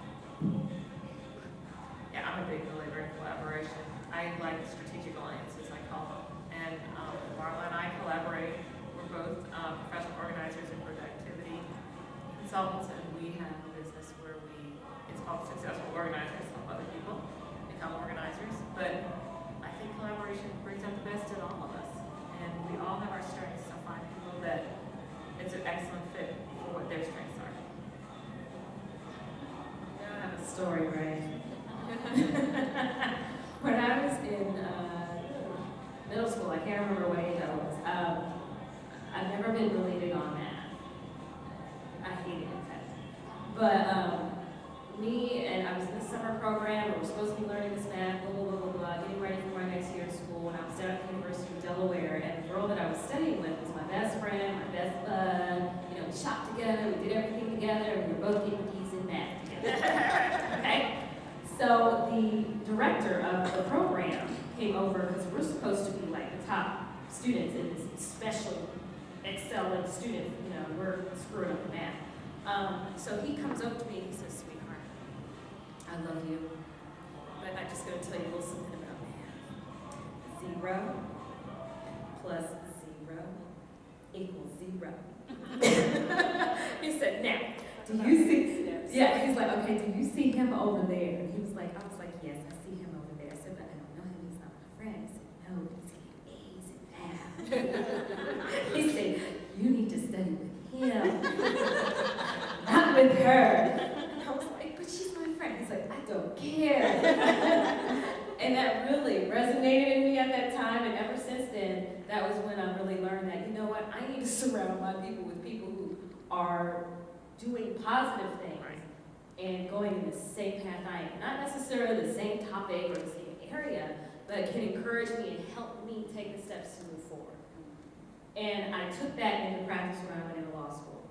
Yeah, I'm a big believer in collaboration. I like strategic alliances, I call them. And Marla and I collaborate. We're both professional organizers and productivity consultants, and we have a business where it's called Successful Organizers, help other people become organizers. But I think collaboration brings out the best in all of us. And we all have our strengths, so find people that it's an excellent fit for what their strengths are. Now I have a story, right? When I was in middle school, I can't remember what age I was, I've never been really big on math. I hate it, in fact. But I was in the summer program, we were supposed to be learning this math, blah, blah, blah, blah, blah, getting ready for my next year of school, and I was down at the University of Delaware, and the girl that I was studying with was my best friend, my best bud. You know, we shopped together, we did everything together, and we were both getting D's in math together. Okay? So the director of the program came over, because we're supposed to be like the top students in this special excelling student, you know, we're screwing up the math. So he comes up to me and he says, "Sweetheart, I love you, but I'm just going to tell you a little something about math. 0 plus 0 equals 0. He said, "Now, do you see?" Yeah, he's like, "Okay, do you see him over there?" And he was like, I was like, "Yes, I see him over there." I said, "But I don't know him, he's not my friend." He said, "No, but he's getting A's in math." He said, "You need to study with him, not with her." And I was like, "But she's my friend." He's like, "I don't care." And that really resonated in me at that time, and ever since then, that was when I really learned that, you know what, I need to surround my people with people who are doing positive things and going in the same path I am. Not necessarily the same topic or the same area, but can encourage me and help me take the steps to move forward. And I took that into practice when I went into law school.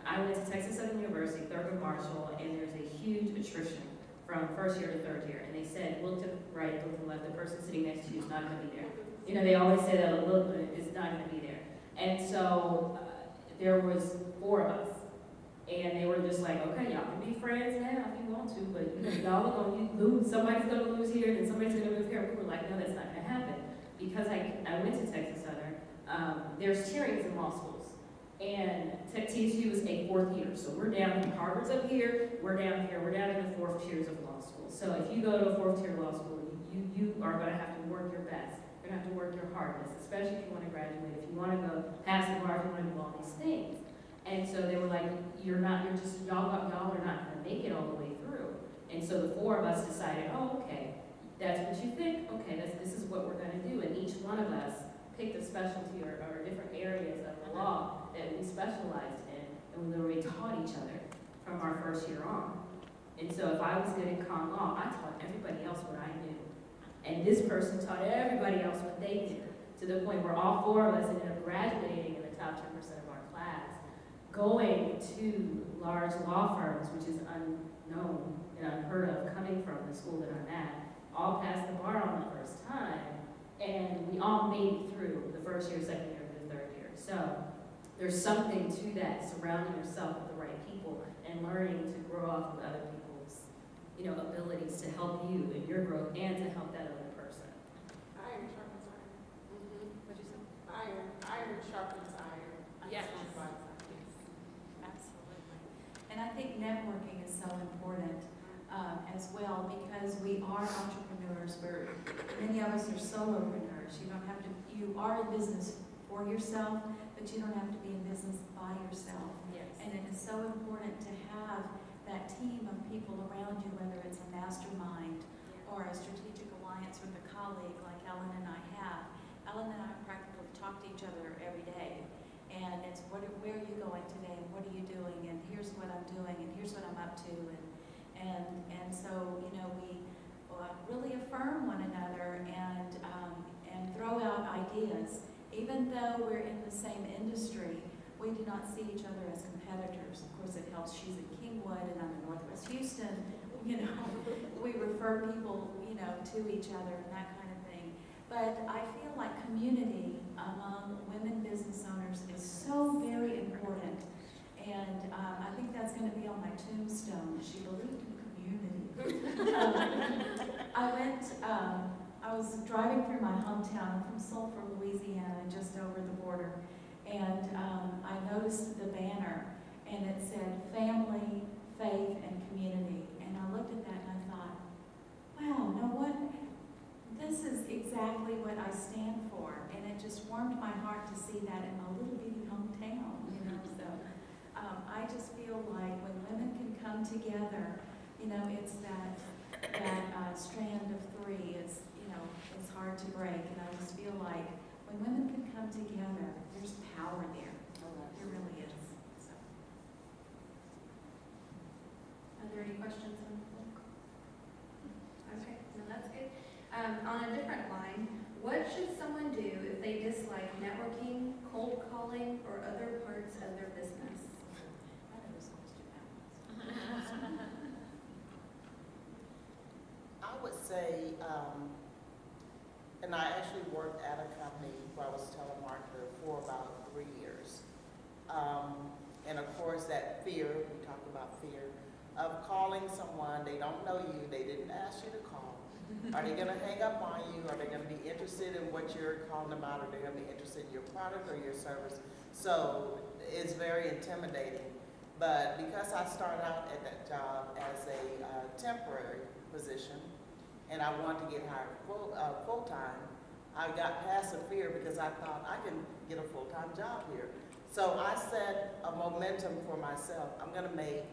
I went to Texas Southern University, Thurgood Marshall, and there's a huge attrition from first year to third year. And they said, look to the right, look to the left, the person sitting next to you is not going to be there. You know, they always say that, look, it's not going to be there. And so there was 4 of us. And they were just like, okay, y'all can be friends now if you want to, but you know, y'all are going to lose. Somebody's going to lose here, and then somebody's going to move here. We were like, no, that's not going to happen. Because I went to Texas Southern, there's tierings in law schools. And TSU is a 4th year. So we're down here, Harvard's up here, we're down here, we're down in the 4th tiers of law school. So if you go to a 4th tier law school, you are going to have to work your best. You're going to have to work your hardest, especially if you want to graduate, if you want to go pass the bar, if you want to do all these things. And so they were like, y'all are not going to make it all the way through. And so the 4 of us decided, oh, okay, that's what you think? Okay, this is what we're going to do. And each one of us picked a specialty or different areas of the law that we specialized in, and we literally taught each other from our first year on. And so if I was good at con law, I taught everybody else what I knew. And this person taught everybody else what they knew, to the point where all 4 of us ended up graduating in the top 10% of our class, going to large law firms, which is unknown and unheard of, coming from the school that I'm at, all passed the bar on the first time, and we all made it through the first year, second year, and the third year. So there's something to that, surrounding yourself with the right people and learning to grow off of other people's, abilities to help you in your growth and to help that other person. Iron sharpens iron. What'd you say? Iron sharpens iron. Yes. Absolutely. And I think networking is so important as well, because we are entrepreneurs. Many of us are solopreneurs. You are in business for yourself, but you don't have to be in business by yourself. Yes. And it is so important to have that team of people around you, whether it's a mastermind a strategic alliance with a colleague like Ellen and I have, Ellen and I practically talk to each other every day. And it's where are you going today, and what are you doing, and here's what I'm doing, and here's what I'm up to, and so we really affirm one another and throw out ideas. Even though we're in the same industry, we do not see each other as competitors. Of course, it helps. She's in Kingwood, and I'm in Northwest Houston. We refer people to each other and that kind of thing. But I feel like community among women business owners is so very important. And I think that's going to be on my tombstone. She believed in community. I was driving through my hometown. I'm from Sulphur, Louisiana, just over the border. And I noticed the banner, and it said family, faith, and community. And I looked at that and I thought, wow, this is exactly what I stand for. And it just warmed my heart to see that in my little bitty hometown, So I just feel like when women can come together, it's that strand of three is, it's hard to break. And I just feel like when women can come together, there's power there. There really is. So. Are there any questions on the book? Okay, no, that's good. On a different line, what should someone do if they dislike networking, cold calling, or other parts of their business? I know this question. I would say, and I actually worked at a company where I was a telemarketer for about 3 years. And of course that fear, we talked about fear, of calling someone, they don't know you, they didn't ask you to call. Are they gonna hang up on you? Are they gonna be interested in what you're calling about? Are they gonna be interested in your product or your service? So it's very intimidating. But because I started out at that job as a temporary position, and I wanted to get hired full-time, I got past the fear because I thought I can get a full-time job here. So I set a momentum for myself. I'm gonna make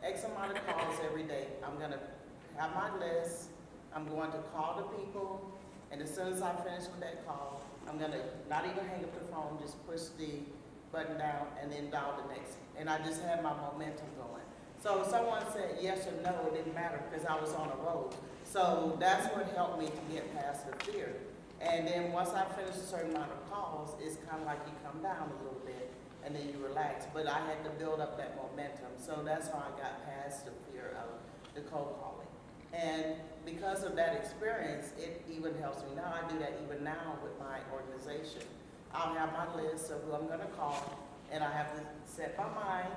X amount of calls every day. I'm gonna have my list. I'm going to call the people, and as soon as I finish with that call, I'm gonna not even hang up the phone, just push the button down and then dial the next. And I just had my momentum going. So if someone said yes or no, it didn't matter because I was on a roll. So that's what helped me to get past the fear. And then once I finish a certain amount of calls, it's kind of like you come down a little bit and then you relax. But I had to build up that momentum. So that's how I got past the fear of the cold calling. And because of that experience, it even helps me now. I do that even now with my organization. I'll have my list of who I'm gonna call, and I have to set my mind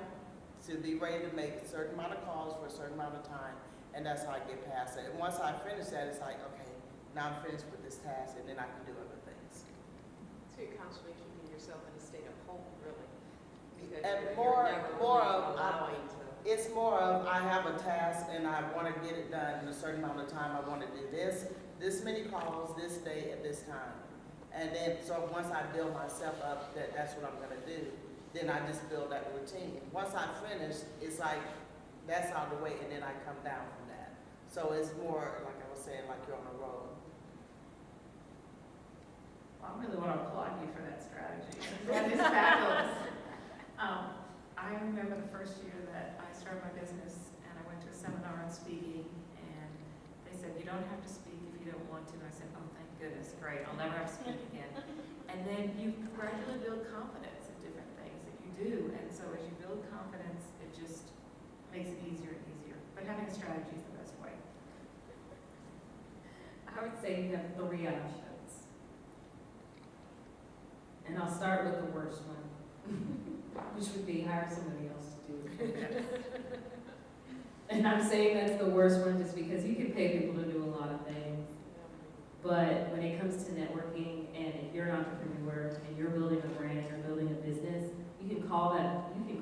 to be ready to make a certain amount of calls for a certain amount of time. And that's how I get past it. And once I finish that, it's like, okay, now I'm finished with this task, and then I can do other things. So you're constantly keeping yourself in a state of hope, really. Because And you're more never of, allowing to. it's more of, I have a task, and I want to get it done in a certain amount of time. I want to do this many calls, this day, at this time. And then, so once I build myself up, that's what I'm going to do, then I just build that routine. Once I finish, it's like, that's out of the way, and then I come down from that. So it's more, like I was saying, like you're on a roll. Well, I really want to applaud you for that strategy. That is fabulous. I remember the first year that I started my business, and I went to a seminar on speaking, and they said, you don't have to speak if you don't want to. And I said, oh, thank goodness, great, I'll never have to speak again. And then you gradually build confidence in different things that you do, and so as you build confidence, it just makes it easier and easier. But having a strategy is the best way. I would say you have 3 options. And I'll start with the worst one, which would be hire somebody else to do it. And I'm saying that's the worst one just because you can pay people to do a lot of things. But when it comes to networking, and if you're an entrepreneur and you're building a brand, you're building a business, you can call that company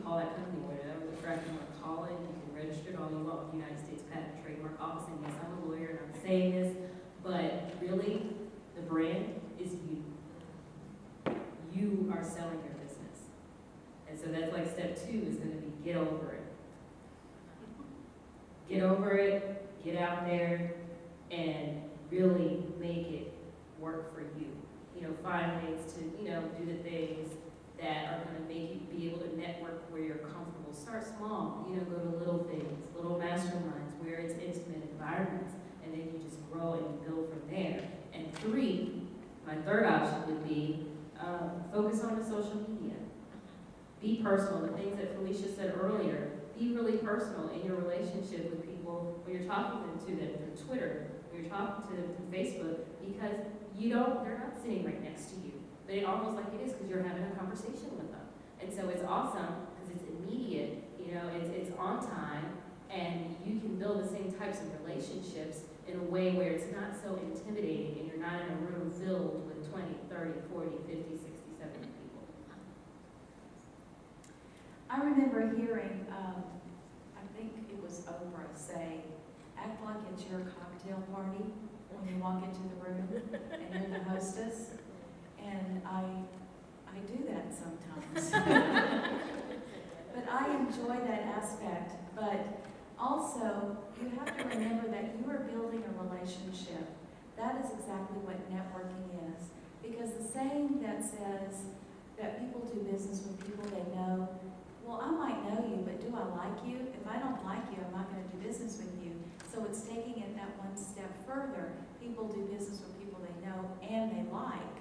whatever the crap you want to call it. You can register it all you want with the United States Patent and Trademark Office. And yes, I'm a lawyer and I'm saying this, but really, the brand is you. You are selling your business. And so that's like step 2 is going to be get over it. Get over it, get out there, and really make it work for you. You know, find ways to, you know, do the things that are gonna make you be able to network where you're comfortable. Start small, you know, go to little things, little masterminds where it's intimate environments, and then you just grow and you build from there. And three, my third option would be focus on the social media. Be personal, the things that Felicia said earlier. Be really personal in your relationship with people when you're talking to them through Twitter, when you're talking to them through Facebook, because they're not sitting right next to you. But it almost like it is because you're having a conversation with them. And so it's awesome because it's immediate, you know, it's on time, and you can build the same types of relationships in a way where it's not so intimidating and you're not in a room filled with 20, 30, 40, 50, 60, 70 people. I remember hearing, I think it was Oprah say, act like it's your cocktail party when you walk into the room and you're the hostess. And I do that sometimes. But I enjoy that aspect. But also, you have to remember that you are building a relationship. That is exactly what networking is. Because the saying that says that people do business with people they know, well, I might know you, but do I like you? If I don't like you, I'm not going to do business with you. So it's taking it that one step further. People do business with people they know and they like.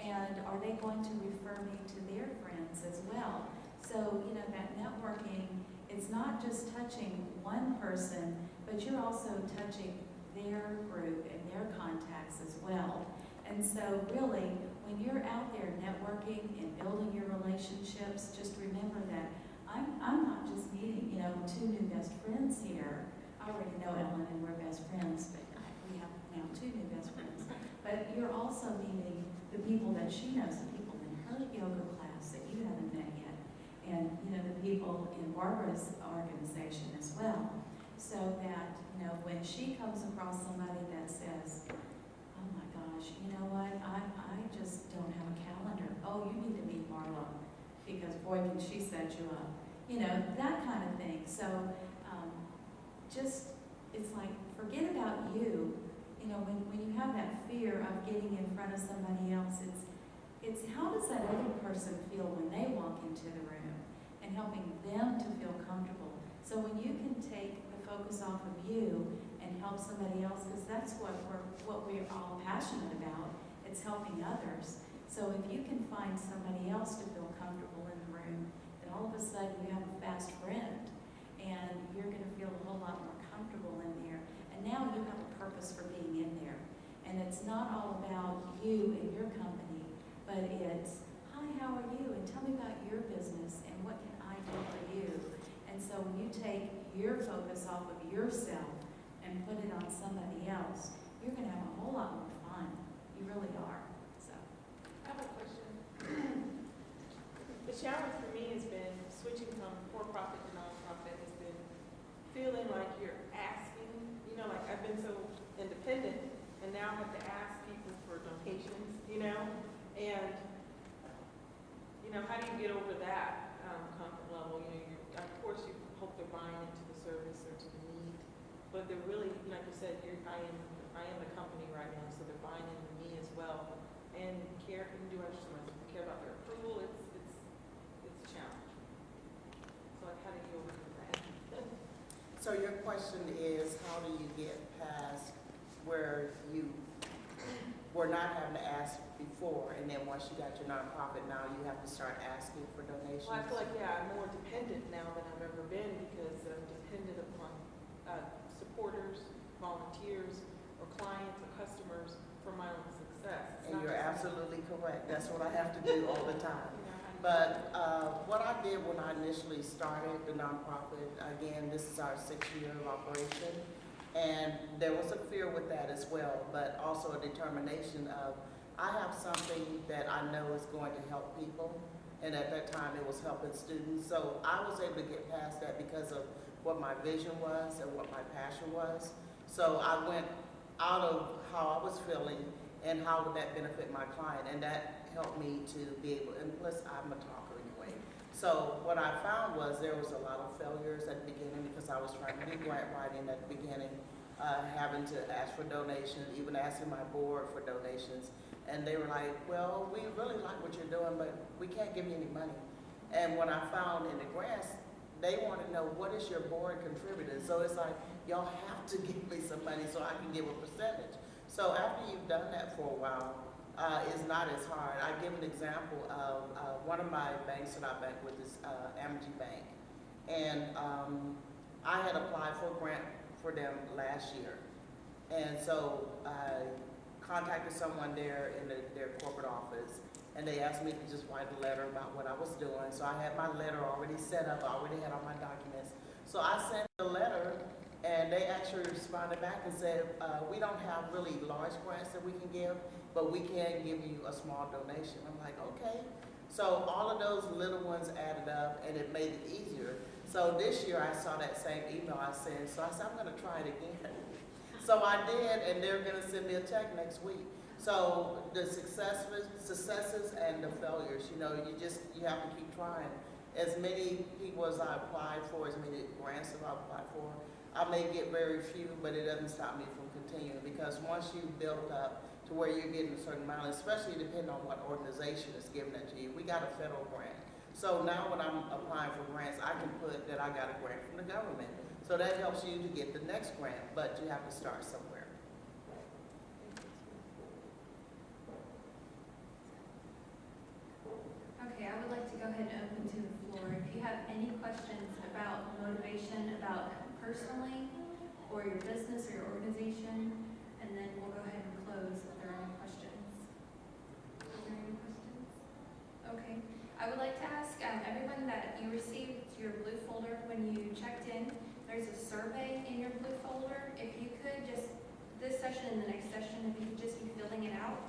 And are they going to refer me to their friends as well? So, you know, that networking, it's not just touching one person, but you're also touching their group and their contacts as well. And so really, when you're out there networking and building your relationships, just remember that I'm not just meeting, you know, two new best friends here. I already know Ellen and we're best friends, but we have now two new best friends. But you're also meeting the people that she knows, the people in her yoga class that you haven't met yet, and, you know, the people in Barbara's organization as well. So that, you know, when she comes across somebody that says, oh my gosh, you know what, I just don't have a calendar. Oh, you need to meet Marla, because boy, can she set you up. You know, that kind of thing. So just, it's like, forget about you. You know, when you have that fear of getting in front of somebody else, it's how does that other person feel when they walk into the room, and helping them to feel comfortable. So when you can take the focus off of you and help somebody else, because that's what we're all passionate about. It's helping others. So if you can find somebody else to feel comfortable in the room, then all of a sudden you have a fast friend, and you're going to feel a whole lot more comfortable in there. And now you have a purpose for being in there. And it's not all about you and your company, but it's, hi, how are you? And tell me about your business and what can I do for you? And so when you take your focus off of yourself and put it on somebody else, you're going to have a whole lot more fun. You really are. So, I have a question. The challenge for me has been switching from for-profit to nonprofit has been feeling like you're asking, you know, like I've been so independent and now I have to ask people for donations, you know, and, you know, how do you get over that comfort level? You know, of course you hope they're buying into the service or to the need, but they're really, like you said, I am the company right now, so they're buying into me as well. And care, and do I just care about their approval? It's a challenge. So like, how do you overcome that? So your question is, how do you get past where you were not having to ask before, and then once you got your nonprofit, now you have to start asking for donations? Well, I feel like, yeah, I'm more dependent now than I've ever been because I'm dependent upon supporters, volunteers, or clients or customers for my own success. And you're absolutely correct. That's what I have to do all the time. But what I did when I initially started the nonprofit, again, this is our 6th year of operation, and there was a fear with that as well, but also a determination of, I have something that I know is going to help people, and at that time it was helping students. So I was able to get past that because of what my vision was and what my passion was. So I went out of how I was feeling and how would that benefit my client, and that helped me to be able, and plus I'm a talker anyway. So what I found was there was a lot of failures at the beginning because I was trying to do grant writing at the beginning. having to ask for donations, even asking my board for donations. And they were like, well, we really like what you're doing, but we can't give you any money. And when I found in the grants, they want to know, what is your board contributing? So it's like, y'all have to give me some money so I can give a percentage. So after you've done that for a while, it's not as hard. I give an example of one of my banks that I bank with is Amity Bank. And I had applied for a grant for them last year. And so I contacted someone there in their corporate office, and they asked me to just write a letter about what I was doing. So I had my letter already set up, I already had all my documents. So I sent the letter, and they actually responded back and said, we don't have really large grants that we can give, but we can give you a small donation. I'm like, okay. So all of those little ones added up, and it made it easier. So this year I saw that same email I sent, so I said, I'm gonna try it again. So I did, and they're gonna send me a check next week. So the successes and the failures, you know, you have to keep trying. As many people as I applied for, as many grants as I applied for, I may get very few, but it doesn't stop me from continuing, because once you build up to where you're getting a certain amount, especially depending on what organization is giving it to you. We got a federal grant. So now when I'm applying for grants, I can put that I got a grant from the government. So that helps you to get the next grant, but you have to start somewhere. Okay, I would like to go ahead and open to the floor. If you have any questions about motivation, about personally, or your business or your organization, and then we'll go ahead and close if there are any questions. Are there any questions? Okay. I would like to ask everyone that you received your blue folder when you checked in. There's a survey in your blue folder. If you could just, this session and the next session, if you could just be filling it out.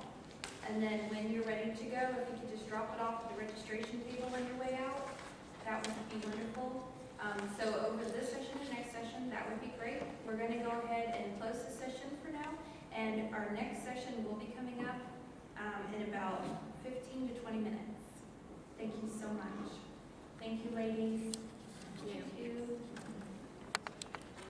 And then when you're ready to go, if you could just drop it off at the registration table on your way out, that would be wonderful. So over this session and next session, that would be great. We're going to go ahead and close the session for now. And our next session will be coming up in about 15 to 20 minutes. Thank you so much. Thank you, ladies. Thank you.